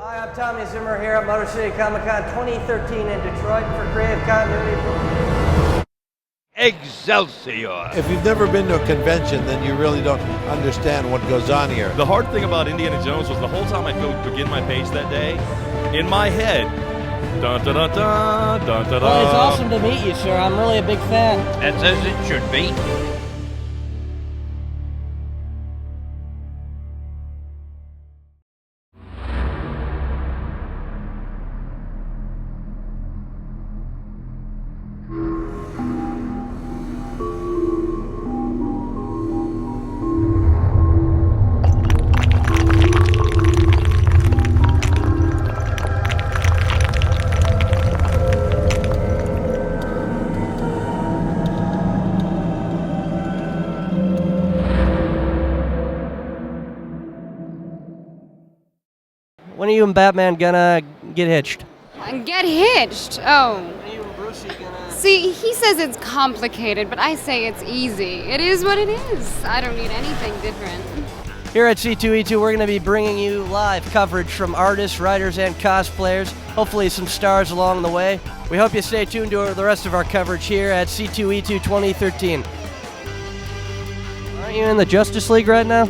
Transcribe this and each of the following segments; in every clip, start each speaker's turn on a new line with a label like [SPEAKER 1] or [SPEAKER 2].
[SPEAKER 1] Hi, I'm Tommy Zimmer here at Motor City Comic Con 2013 in Detroit for Creative Continuity.
[SPEAKER 2] Excelsior!
[SPEAKER 3] If you've never been to a convention, then you really don't understand what goes on here.
[SPEAKER 4] The hard thing about Indiana Jones was the whole time I'd go begin my page that day, in my head, dun da da da dun da da.
[SPEAKER 1] Well, it's awesome to meet you, sir. I'm really a big fan.
[SPEAKER 2] That's as it should be.
[SPEAKER 1] When are you and Batman gonna get hitched?
[SPEAKER 5] Get hitched? Oh.
[SPEAKER 1] Are you and Brucey gonna...
[SPEAKER 5] See, he says it's complicated, but I say it's easy. It is what it is. I don't need anything different.
[SPEAKER 1] Here at C2E2, we're going to be bringing you live coverage from artists, writers, and cosplayers. Hopefully some stars along the way. We hope you stay tuned to the rest of our coverage here at C2E2 2013. Aren't you in the Justice League right now?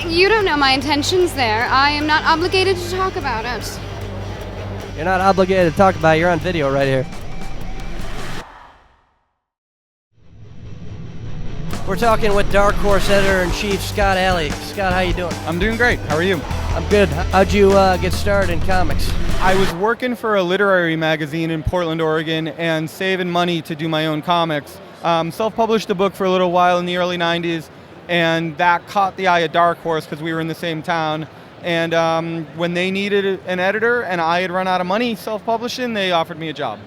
[SPEAKER 5] You don't know my intentions there. I am not obligated to talk about it.
[SPEAKER 1] You're not obligated to talk about it. You're on video right here. We're talking with Dark Horse Editor-in-Chief Scott Allie. Scott, how you doing?
[SPEAKER 6] I'm doing great. How are you?
[SPEAKER 1] I'm good. How'd you get started in comics?
[SPEAKER 6] I was working for a literary magazine in Portland, Oregon, and saving money to do my own comics. Self-published a book for a little while in the early 90s, and that caught the eye of Dark Horse because we were in the same town. And when they needed an editor and I had run out of money self-publishing, they offered me a job.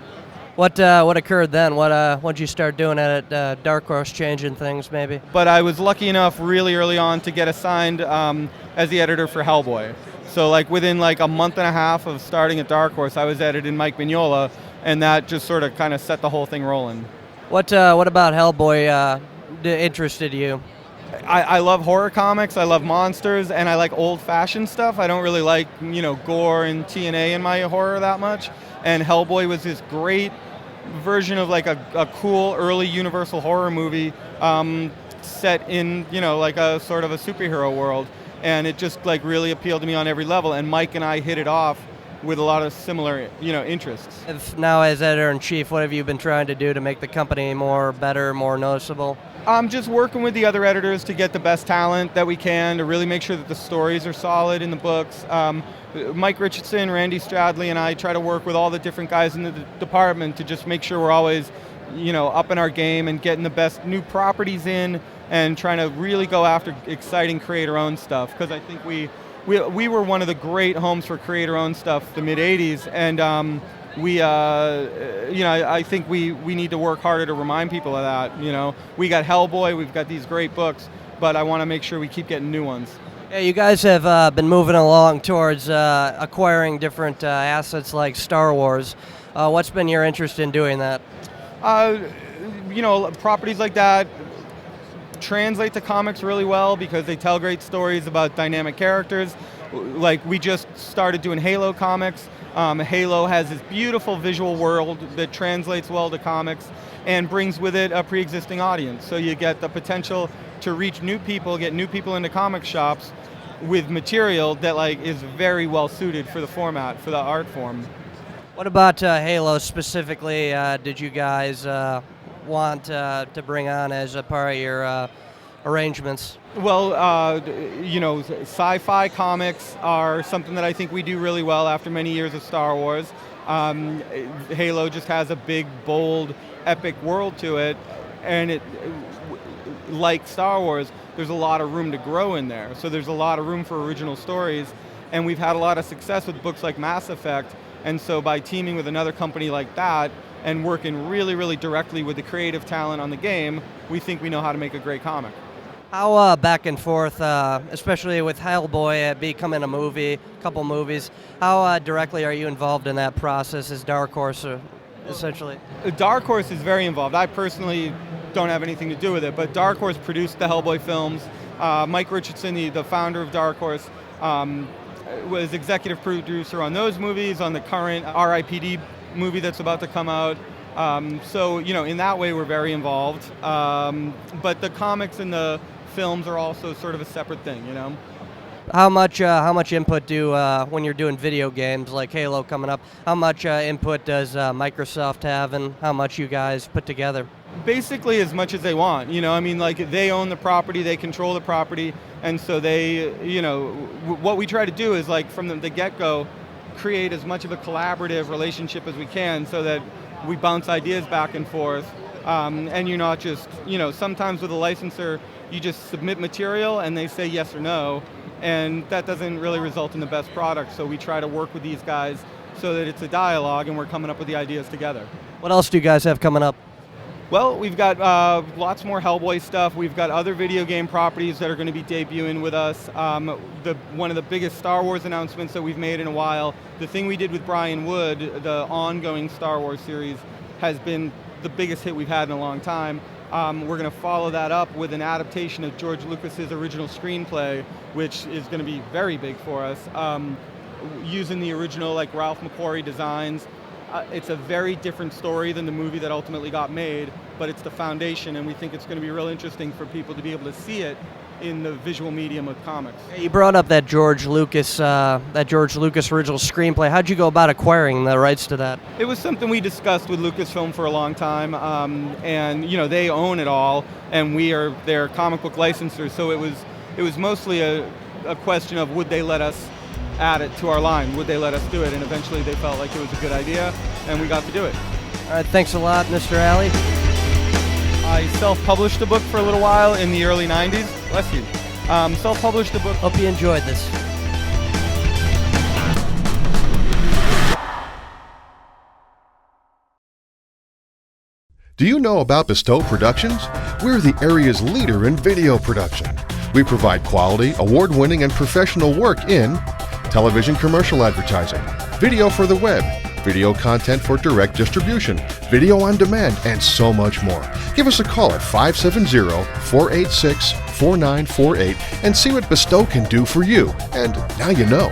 [SPEAKER 1] What occurred then? What'd you start doing at Dark Horse, changing things maybe?
[SPEAKER 6] But I was lucky enough really early on to get assigned as the editor for Hellboy. So like within like a month and a half of starting at Dark Horse, I was editing Mike Mignola, and that just sort of kind of set the whole thing rolling.
[SPEAKER 1] What about Hellboy interested you?
[SPEAKER 6] I love horror comics, I love monsters, and I like old-fashioned stuff. I don't really like, gore and TNA in my horror that much. And Hellboy was this great version of like a cool early Universal horror movie set in, like a sort of a superhero world. And it just like really appealed to me on every level. And Mike and I hit it off with a lot of similar, interests.
[SPEAKER 1] Now as Editor-in-Chief, what have you been trying to do to make the company better, more noticeable?
[SPEAKER 6] I'm just working with the other editors to get the best talent that we can, to really make sure that the stories are solid in the books. Mike Richardson, Randy Stradley, and I try to work with all the different guys in the department to just make sure we're always, up in our game and getting the best new properties in and trying to really go after exciting creator-owned stuff. Because I think we were one of the great homes for creator-owned stuff, the mid-'80s, and I think we need to work harder to remind people of that. We got Hellboy, we've got these great books, but I want to make sure we keep getting new ones.
[SPEAKER 1] Yeah, you guys have been moving along towards acquiring different assets like Star Wars. What's been your interest in doing that?
[SPEAKER 6] Properties like that translate to comics really well because they tell great stories about dynamic characters. Like we just started doing Halo comics. Halo has this beautiful visual world that translates well to comics and brings with it a pre-existing audience. So you get the potential to reach new people, get new people into comic shops with material that is very well suited for the format, for the art form.
[SPEAKER 1] What about Halo specifically? Did you guys want to bring on as a part of your arrangements?
[SPEAKER 6] Well, sci-fi comics are something that I think we do really well after many years of Star Wars. Halo just has a big, bold, epic world to it, and it, like Star Wars, there's a lot of room to grow in there. So there's a lot of room for original stories, and we've had a lot of success with books like Mass Effect, and so by teaming with another company like that and working really, really directly with the creative talent on the game, we think we know how to make a great comic.
[SPEAKER 1] How back and forth, especially with Hellboy becoming a movie, a couple movies, how directly are you involved in that process as Dark Horse, essentially?
[SPEAKER 6] Dark Horse is very involved. I personally don't have anything to do with it, but Dark Horse produced the Hellboy films. Mike Richardson, the founder of Dark Horse, was executive producer on those movies, on the current R.I.P.D. movie that's about to come out. So, in that way, we're very involved. But the comics and the films are also sort of a separate thing,
[SPEAKER 1] How much input do when you're doing video games like Halo coming up? How much input does Microsoft have, and how much you guys put together?
[SPEAKER 6] Basically, as much as they want. They own the property, they control the property, and so they, what we try to do is from the get-go, create as much of a collaborative relationship as we can, so that we bounce ideas back and forth. And you're not just, sometimes with a licensor, you just submit material and they say yes or no, and that doesn't really result in the best product. So we try to work with these guys so that it's a dialogue and we're coming up with the ideas together.
[SPEAKER 1] What else do you guys have coming up?
[SPEAKER 6] Well, we've got lots more Hellboy stuff. We've got other video game properties that are going to be debuting with us. One of the biggest Star Wars announcements that we've made in a while, the thing we did with Brian Wood, the ongoing Star Wars series, has been the biggest hit we've had in a long time. We're going to follow that up with an adaptation of George Lucas's original screenplay, which is going to be very big for us, using the original Ralph McQuarrie designs. It's a very different story than the movie that ultimately got made, but it's the foundation, and we think it's going to be real interesting for people to be able to see it in the visual medium of comics.
[SPEAKER 1] You brought up that George Lucas original screenplay. How'd you go about acquiring the rights to that?
[SPEAKER 6] It was something we discussed with Lucasfilm for a long time, and they own it all, and we are their comic book licensors. So it was mostly a question of would they let us add it to our line? Would they let us do it? And eventually they felt like it was a good idea, and we got to do it.
[SPEAKER 1] All right, thanks a lot, Mr. Allie.
[SPEAKER 6] I self-published a book for a little while in the early 90s. Bless you. Self-published a book.
[SPEAKER 1] Hope you enjoyed this.
[SPEAKER 2] Do you know about Bestow Productions? We're the area's leader in video production. We provide quality, award-winning, and professional work in television commercial advertising, video for the web, video content for direct distribution, video on demand, and so much more. Give us a call at 570-486-4948 and see what Bestow can do for you. And now you know.